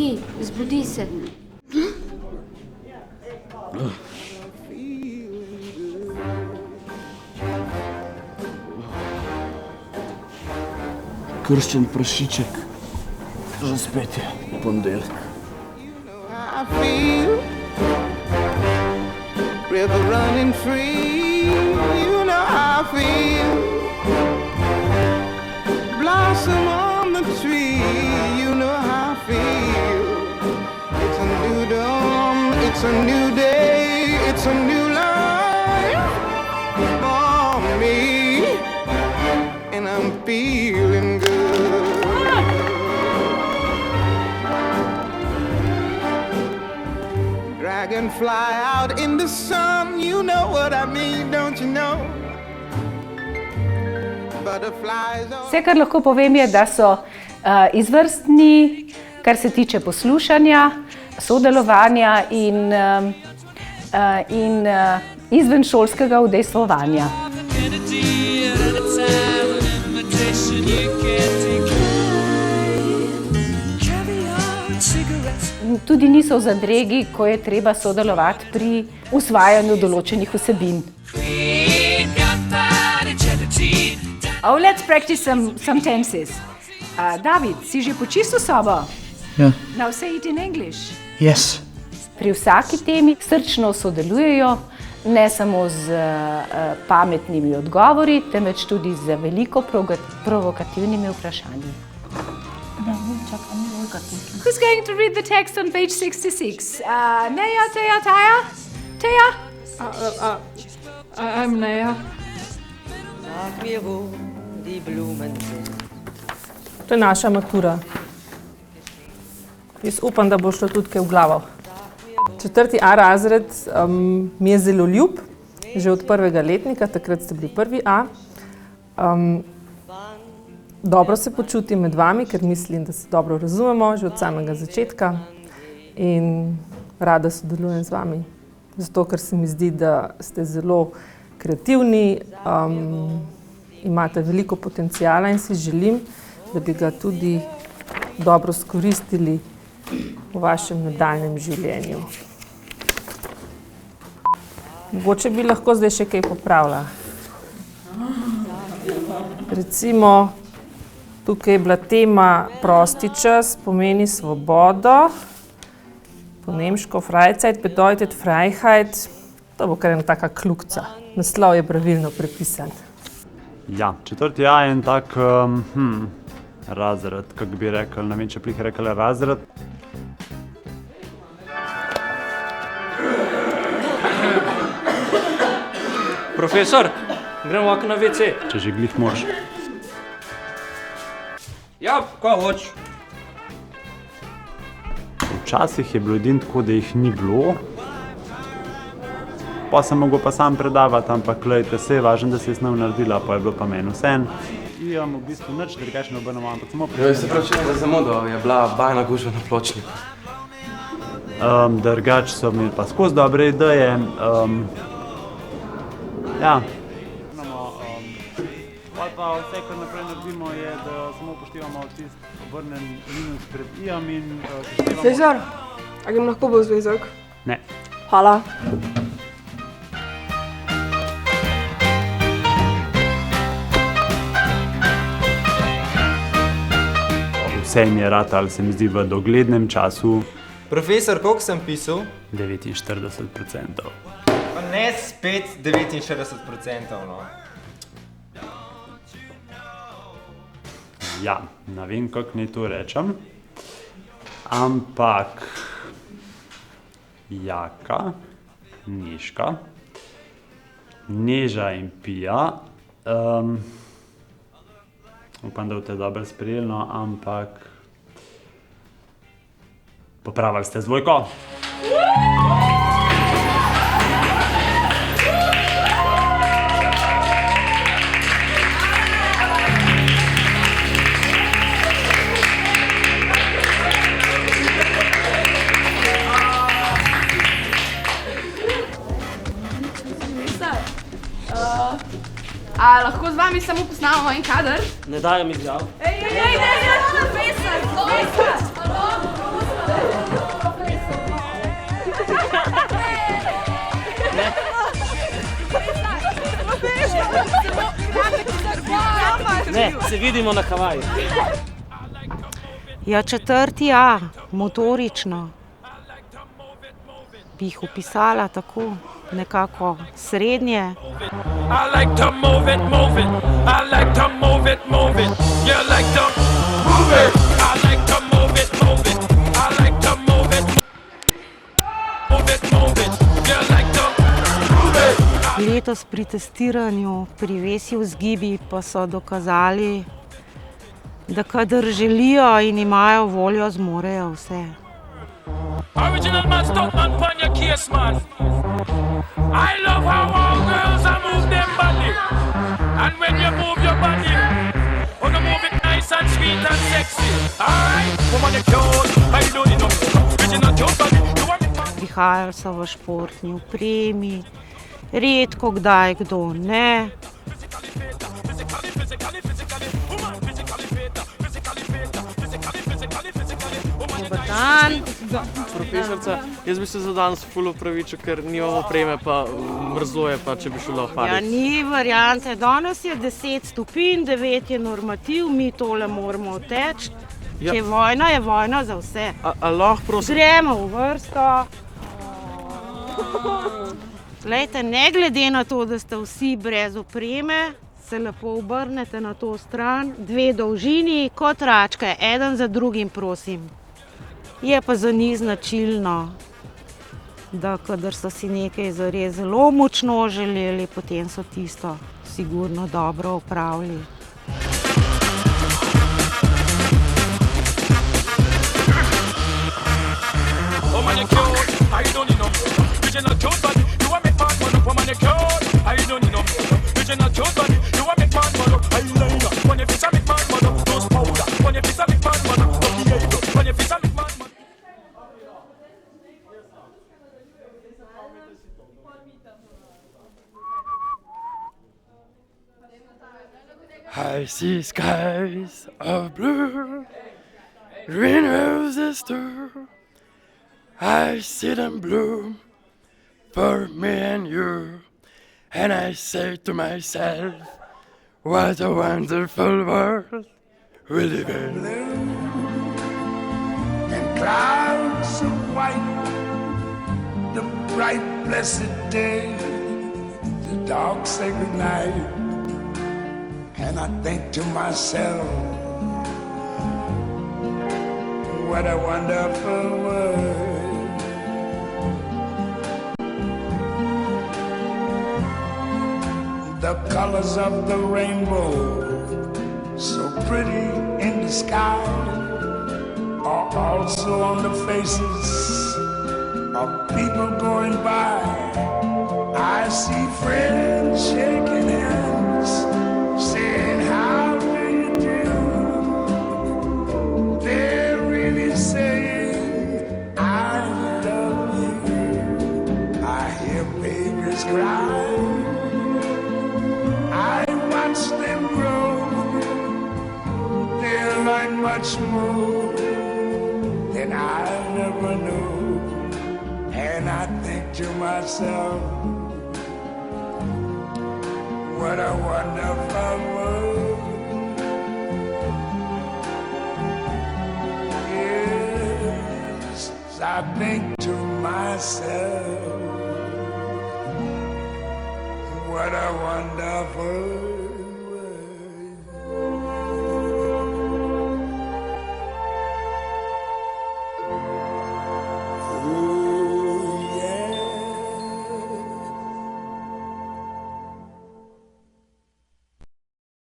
ti, zbudi se. Krščen prašiček. Že spet je ponedeljek. I feel river running free, you know how I feel. Blossom on the tree, you know how I feel. It's a new dawn, it's a new day, it's a new life for me, and I'm feeling good. Dragonfly out in the sun, you know what I mean, don't you know? Butterflies all... Vse, kar lahko povem, je, da so izvrstni, kar se tiče poslušanja, sodelovanja in izvenšolskega udejstvovanja. Tudi niso v zadregi, ko je treba sodelovati pri usvajanju določenih vsebin. Oh, let's practice some tenses. David, si že počistil sobo? Ja. Now say it in English. Yes. Pri vsaki temi srčno sodelujejo, ne samo z pametnimi odgovori, temveč tudi z veliko provokativnimi vprašanji. Who's going to read the text on page 66? Neja, Teja, Taja? Teja? I'm Neja. To je naša matura. Jaz upam, da bo šlo tudi kaj v glavo. 4. A razred mi je zelo ljub, že od prvega letnika, takrat ste bili 1. A. Dobro se počutim med vami, ker mislim, da se dobro razumemo že od samega začetka in rada sodelujem z vami. Zato, ker se mi zdi, da ste zelo kreativni, imate veliko potencijala in si želim, da bi ga tudi dobro skoristili v vašem nadaljnjem življenju. Mogoče bi lahko zdaj še kaj popravila. Recimo, tukaj je bila tema prosti čas, pomeni svobodo, po nemško Freizeit bedeutet Freiheit, to bo kar ena taka kljukica. Naslov je pravilno prepisan. Ja, 4. A je en tak razred, kako bi rekel, ne vem, če bi rekel razred. Profesor, gremo na WC. Če že glih moraš. Ja, kaj hoč? Včasih je bilo edin tako, da jih ni bilo. Pa sem mogel pa sam predavati, ampak glejte, se je važno, da se je snov naredila, pa je bilo pa meni vseeno. Imam v bistvu nič drugače ne obrnemo, ampak samo Ja, se pravi, da zamudo je bila bajna gužva na pločniku. Drugače so imeli pa skozi dobre ideje. Ja. Pa vse, kar naprej naredimo, je, da samo upoštevamo tisti obrnen minus pred i-om in seštevamo... Profesor, a grem lahko v zvezek? Ne. Hvala. Vse jim je ratalo, se mi zdi, v doglednem času. Profesor, koliko sem pisal? 49%. Pa ne spet 49%, no. Ja, ne vem, kako naj to rečem, ampak Jaka, Nežka, Neža in Pija, upam, da boste dobro sprejeli, no, ampak popravili ste z dvojko. A lahko z vami samo posnamemo en kader? Ne dajo mi zdrav. Ej, profesor! Ne, se vidimo na Havaju. Ja, 4. motorično. Bi jih upisala tako, nekako srednje. Letos pri testiranju pri Vesi vzgibi pa so dokazali, da kadar želijo in imajo voljo, zmorejo vse. Original man, stunt man, pon your case, man. I love how all girls are move them body. And when you move your body, you move it nice and sweet and sexy. Alright, woman, you're cute, I don't know. Original cute body, you want me? Prihajali so v športni opremi, redko kdaj kdo ne. Dober dan. Profesorica, jaz bi se za danes ful opravičil, ker nimamo opreme, pa mrzlo je, pa če bi šlo paditi. Ja, ni variante. Danes je 10 stopinj, 9 je normativ, mi tole moramo teči. Ja. Je vojna za vse. A lahko prosim? Gremo v vrsto. Glejte, ne glede na to, da ste vsi brez opreme, se lepo obrnete na to stran, 2 dolžini, kot račke, eden za drugim, prosim. Je pa za njih značilno, da kadar so si nekaj zares zelo močno želeli, potem so tisto sigurno dobro opravili. I see skies of blue, green roses too. I see them bloom for me and you. And I say to myself, what a wonderful world we live in. And clouds of white, the bright blessed day, the dark sacred night. And I think to myself, what a wonderful world. The colors of the rainbow, so pretty in the sky, are also on the faces of people going by. I see friends shaking hands, saying, how do you do? They're really saying, I love you. I hear babies cry, I watch them grow. They'll learn much more than I never knew. And I think to myself, what a wonderful world. Yes, I think to myself,